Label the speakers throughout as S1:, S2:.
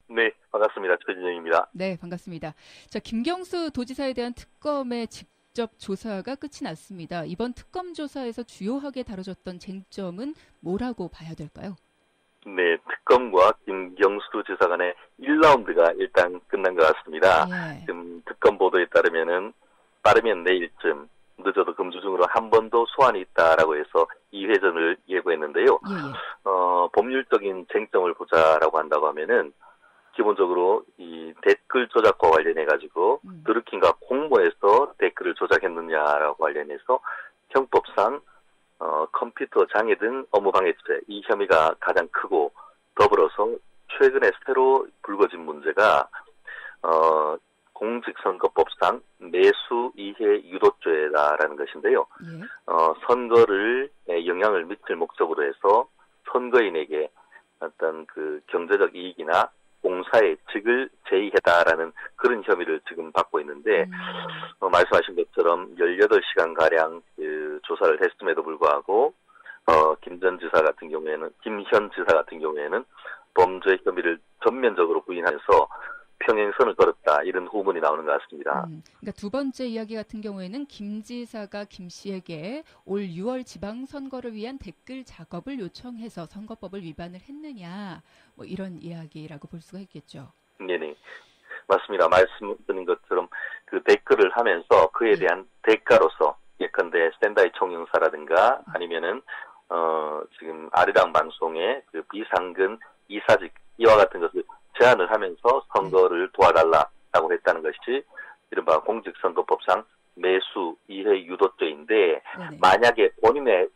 S1: 네, 반갑습니다. 최진영입니다.
S2: 네, 반갑습니다. 자, 김경수 도지사에 대한 특검의 직접 조사가 끝이 났습니다. 이번 특검 조사에서 주요하게 다뤄졌던 쟁점은 뭐라고 봐야 될까요?
S1: 네, 특검과 김경수 지사 간의 1라운드가 일단 끝난 것 같습니다.
S2: 예,
S1: 지금 특검 보도에 빠르면 내일쯤, 늦어도 금주 중으로 한 번 더 소환이 있다라고 해서 2회전을 예고했는데요.
S2: 예, 예.
S1: 법률적인 쟁점을 보자라고 한다고 하면은, 기본적으로 이 댓글 조작과 관련해가지고,
S2: 음,
S1: 드루킹과 공모해서 댓글을 조작했느냐라고 관련해서 형법상 컴퓨터 장애 등 업무방해죄 이 혐의가 가장 크고 더불어서 최근에 새로 불거진 문제가 공직선거법상 매수 이해 유도죄다라는 것인데요.
S2: 예.
S1: 선거를 영향을 미칠 목적으로 해서 선거인에게 어떤 그 경제적 이익이나 공사의 직을 제의했다라는 그런 혐의를 지금 받고 있는데
S2: 음,
S1: 말씀하신 것처럼 18시간가량 그 조사를 했음에도 불구하고 김현 지사 같은 경우에는 범죄 혐의를 전면적으로 부인하면서 평행선을 걸었다 이런 후문이 나오는 것 같습니다.
S2: 그러니까 두 번째 이야기 같은 경우에는 김 지사가 김 씨에게 올 6월 지방선거를 위한 댓글 작업을 요청해서 선거법을 위반을 했느냐, 뭐 이런 이야기라고 볼 수가 있겠죠.
S1: 네네. 맞습니다. 말씀드린 것처럼 그 댓글을 하면서 그에
S2: 예,
S1: 대한 대가로서 예컨대 스탠다이 총영사라든가 아니면은 지금 아리랑 방송의 그 비상근 이사직 이와 같은 것을 제안을 하면서
S2: 네,
S1: 선거를 도와달라고 했다는 것이 이른바 공직선거법상 매수 이해 유도죄인데
S2: 네네.
S1: 만약에 본인의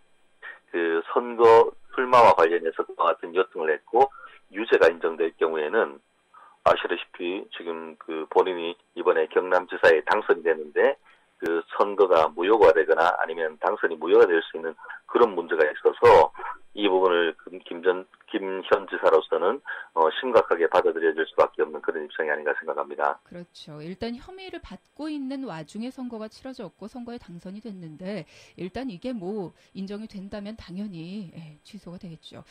S1: 그 선거 출마와 관련해서 그와 같은 요청을 했고 유죄가 인정될 경우에는 아시다시피 지금 그 본인이 이번에 경남지사에 당선이 되는데 그 선거가 무효가 되거나 아니면 당선이 무효가 될 수 있는 그런 문제가 있어서 이 부분을 김현 지사로서는 심각하게 받아들여질 수밖에 없는 그런 입장이 아닌가 생각합니다.
S2: 그렇죠. 일단 혐의를 받고 있는 와중에 선거가 치러졌고 선거에 당선이 됐는데 일단 이게 뭐 인정이 된다면 당연히 취소가 되겠죠.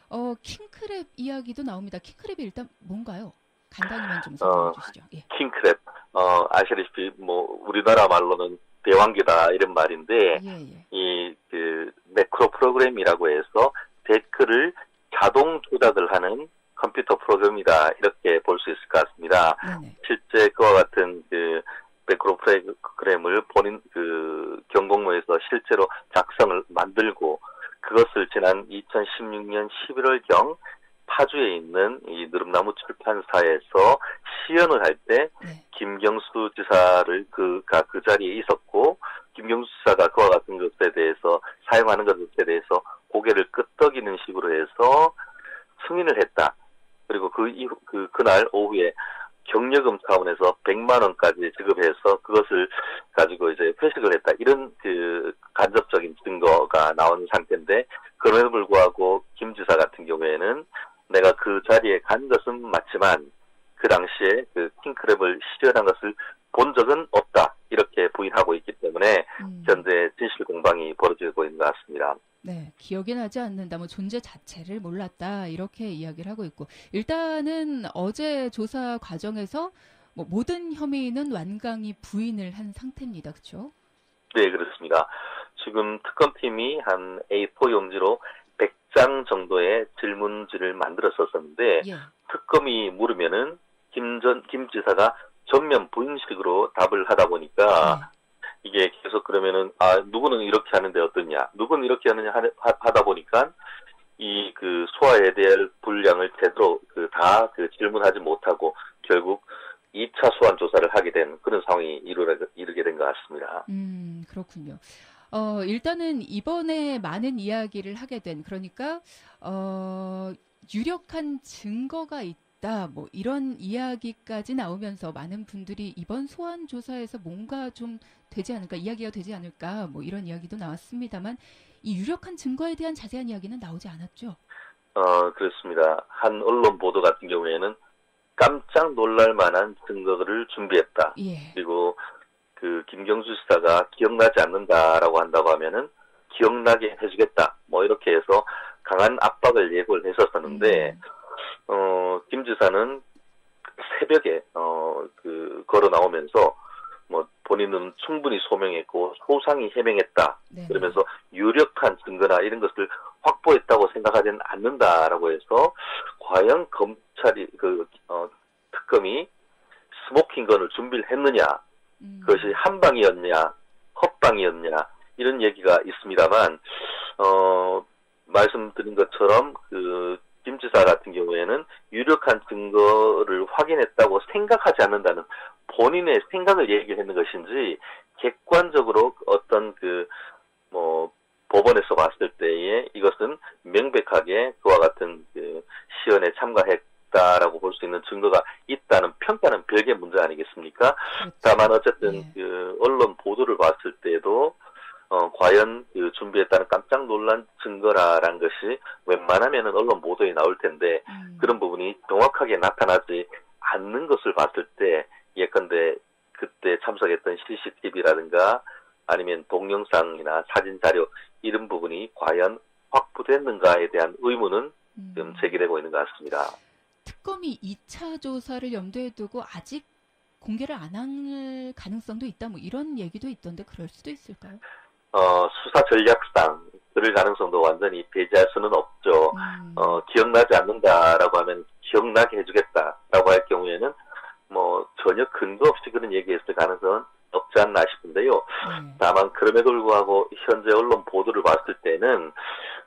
S2: 킹크랩 이야기도 나옵니다. 킹크랩이 일단 뭔가요? 간단히만 좀 설명해
S1: 어,
S2: 주시죠. 예.
S1: 킹크랩, 아시다시피 뭐 우리나라 말로는 대왕기다 이런 말인데
S2: 예, 예.
S1: 이 그 매크로 프로그램이라고 해서 댓글을 자동 조작을 하는 컴퓨터 프로그램이다 이렇게 볼 수 있을 것 같습니다.
S2: 네네.
S1: 실제 그와 같은 그 매크로 프로그램을 본인 그 경공모에서 실제로 작성을 만들고 그것을 지난 2016년 11월경 파주에 있는 이 느릅나무 출판사에서 시연을 할 때
S2: 네.
S1: 김경수 지사를 그 자리에 있었고 김경수 지사가 그와 같은 것에 대해서 사용하는 것에 대해서 고개를 끄덕이는 식으로 해서 승인을 했다. 그리고 그날 오후에 경력금 차원에서 100만 원까지 지급해서 그것을 가지고 이제 회식을 했다. 이런 그 간접적인 증거가 나온 상태인데 그럼에도 불구하고 김 지사 같은 경우에는 내가 그 자리에 간 것은 맞지만 그 당시에 그 킹크랩을 실현한 것을 본 적은 없다. 이렇게 부인하고 있기 때문에
S2: 음,
S1: 현재 진실 공방이 벌어지고 있는 것 같습니다.
S2: 네. 기억이 나지 않는다. 뭐 존재 자체를 몰랐다. 이렇게 이야기를 하고 있고 일단은 어제 조사 과정에서 뭐 모든 혐의는 완강히 부인을 한 상태입니다. 그렇죠?
S1: 네, 그렇습니다. 지금 특검팀이 한 A4 용지로 100장 정도의 질문지를 만들었었는데
S2: 예.
S1: 특검이 물으면은 김 지사가 전면 부인식으로 답을 하다 보니까
S2: 네.
S1: 이게 계속 그러면은 누구는 이렇게 하는데 어떠냐 누구는 이렇게 하느냐 하다 보니까 이 그 소화해야 될 분량을 제대로 다 질문하지 못하고 결국 2차 소환 조사를 하게 된 그런 상황이 이르게 된 것 같습니다.
S2: 그렇군요. 일단은 이번에 많은 이야기를 하게 된, 그러니까, 유력한 증거가 있다, 뭐, 이런 이야기까지 나오면서 많은 분들이 이번 소환 조사에서 뭔가 좀 되지 않을까, 이야기가 되지 않을까, 뭐, 이런 이야기도 나왔습니다만, 이 유력한 증거에 대한 자세한 이야기는 나오지 않았죠.
S1: 그렇습니다. 한 언론 보도 같은 경우에는 깜짝 놀랄 만한 증거를 준비했다.
S2: 예.
S1: 그리고 그 김경수 지사가 기억나지 않는다라고 한다고 하면은 기억나게 해주겠다. 뭐 이렇게 해서 강한 압박을 예고를 했었었는데
S2: 음,
S1: 김 지사는 새벽에 걸어 나오면서 뭐 본인은 충분히 소명했고 소상히 해명했다.
S2: 네.
S1: 그러면서 유력한 증거나 이런 것을 확보했다고 생각하지는 않는다라고 해서 과연 검찰이 특검이 스모킹건을 준비를 했느냐, 그것이 한 방이었냐, 헛방이었냐 이런 얘기가 있습니다만 말씀드린 것처럼 김 지사 같은 경우에는 유력한 증거를 확인했다고 생각하지 않는다는 본인의 생각을 얘기했는 것인지 객관적으로 어떤 법원에서 봤을 때에 이것은 명백하게 그와 같은 시연에 참가했다라고 볼 수 있는 증거가 있다는 평가는 별개 문제 아니겠습니까?
S2: 그렇죠.
S1: 다만 어쨌든 언론 보도를 봤을 때도 과연 준비했다는 깜짝 놀란 증거라는 것이 웬만하면은 언론 보도에 나올 텐데 그런 부분이 정확하게 나타나지 않는 것을 봤을 때 예컨대 그때 참석했던 CCTV라든가 아니면 동영상이나 사진 자료 이런 부분이 과연 확보됐는가에 대한 의문은 좀 제기되고 있는 것 같습니다.
S2: 특검이 2차 조사를 염두에 두고 아직 공개를 안 할 가능성도 있다. 뭐 이런 얘기도 있던데 그럴 수도 있을까요?
S1: 수사 전략상 그럴 가능성도 완전히 배제할 수는 없죠. 기억나지 않는다라고 하면 기억나게 해주겠다라고 할 경우에는 뭐 전혀 근거 없이 그런 얘기했을 가능성은 없지 않나 싶은데요. 다만 그럼에도 불구하고 현재 언론 보도를 봤을 때는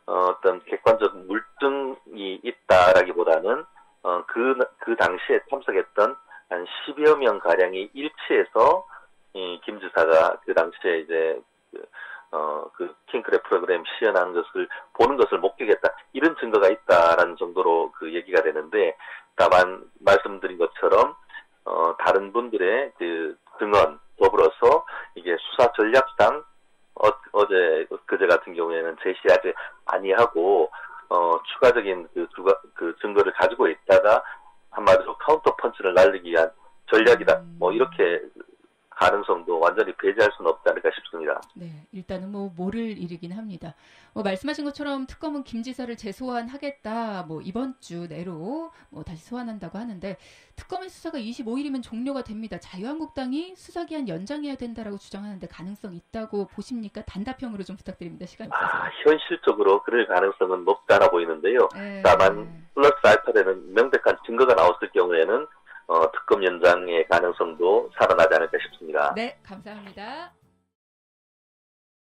S1: 어떤 객관적 물증이 있다라기보다는 그 당시에 참석했던 한 10여 명 가량이 일치해서 김 지사가 그 당시에 이제 킹크랩 프로그램 시연하는 것을 보는 것을 목격했다 이런 증거가 있다라는 정도로 얘기가 되는데 다만 말씀드린 것처럼 다른 분들의 증언 더불어서 이게 수사 전략상 그제 같은 경우에는 제시하지 아니하고 추가적인 증거를 가지고 있다가 한마디로 카운터 펀치를 날리기 위한 전략이다. 뭐 이렇게 가능성도 완전히 배제할 수는 없지 않을까 싶습니다.
S2: 네, 일단은 뭐 모를 일이긴 합니다. 말씀하신 것처럼 특검은 김 지사를 재소환하겠다. 뭐 이번 주 내로 다시 소환한다고 하는데 특검의 수사가 25일이면 종료가 됩니다. 자유한국당이 수사기한 연장해야 된다라고 주장하는데 가능성 있다고 보십니까? 단답형으로 좀 부탁드립니다. 시간 있어서.
S1: 현실적으로 그럴 가능성은 높지 않아 보이는데요. 다만 플러스 알파되는 명백한 증거가 나왔을 경우에는 특검 연장의 가능성도 살아나지 않을까 싶습니다.
S2: 네, 감사합니다.